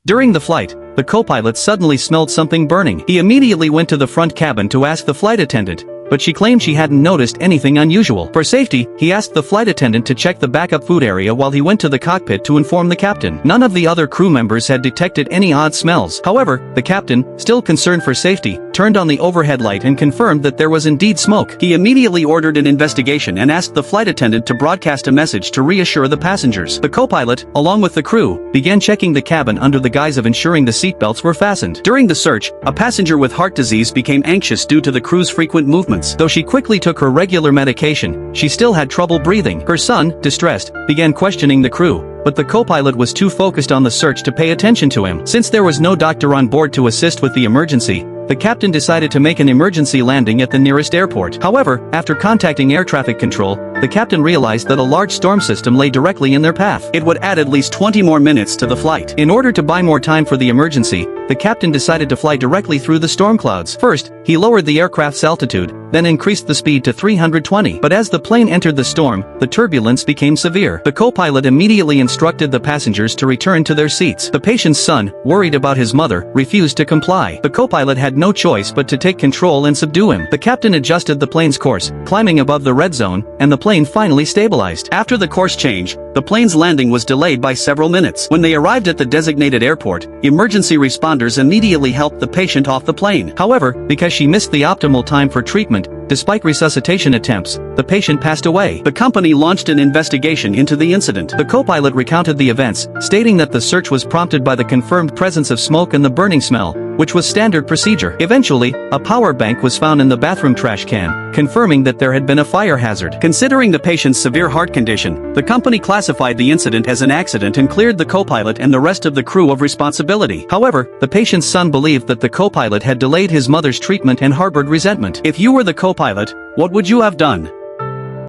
During the flight, the co-pilot suddenly smelled something burning. He immediately went to the front cabin to ask the flight attendant, but she claimed she hadn't noticed anything unusual. For safety, he asked the flight attendant to check the backup food area while he went to the cockpit to inform the captain. None of the other crew members had detected any odd smells. However, the captain, still concerned for safety, turned on the overhead light and confirmed that there was indeed smoke. He immediately ordered an investigation and asked the flight attendant to broadcast a message to reassure the passengers. The co-pilot, along with the crew, began checking the cabin under the guise of ensuring the seatbelts were fastened. During the search, a passenger with heart disease became anxious due to the crew's frequent movements. Though she quickly took her regular medication, she still had trouble breathing. Her son, distressed, began questioning the crew, but the co-pilot was too focused on the search to pay attention to him. Since there was no doctor on board to assist with the emergency, the captain decided to make an emergency landing at the nearest airport. However, after contacting air traffic control, the captain realized that a large storm system lay directly in their path. It would add at least 20 more minutes to the flight. In order to buy more time for the emergency, the captain decided to fly directly through the storm clouds. First, he lowered the aircraft's altitude, then increased the speed to 320. But as the plane entered the storm, the turbulence became severe. The co-pilot immediately instructed the passengers to return to their seats. The patient's son, worried about his mother, refused to comply. The co-pilot had no choice but to take control and subdue him. The captain adjusted the plane's course, climbing above the red zone, and the plane finally stabilized. After the course change, the plane's landing was delayed by several minutes. When they arrived at the designated airport, emergency responders immediately helped the patient off the plane. However, because she missed the optimal time for treatment, despite resuscitation attempts, the patient passed away. The company launched an investigation into the incident. The co-pilot recounted the events, stating that the search was prompted by the confirmed presence of smoke and the burning smell, which was standard procedure. Eventually, a power bank was found in the bathroom trash can, confirming that there had been a fire hazard. Considering the patient's severe heart condition, the company classified the incident as an accident and cleared the co-pilot and the rest of the crew of responsibility. However, the patient's son believed that the co-pilot had delayed his mother's treatment and harbored resentment. If you were the co-pilot, what would you have done?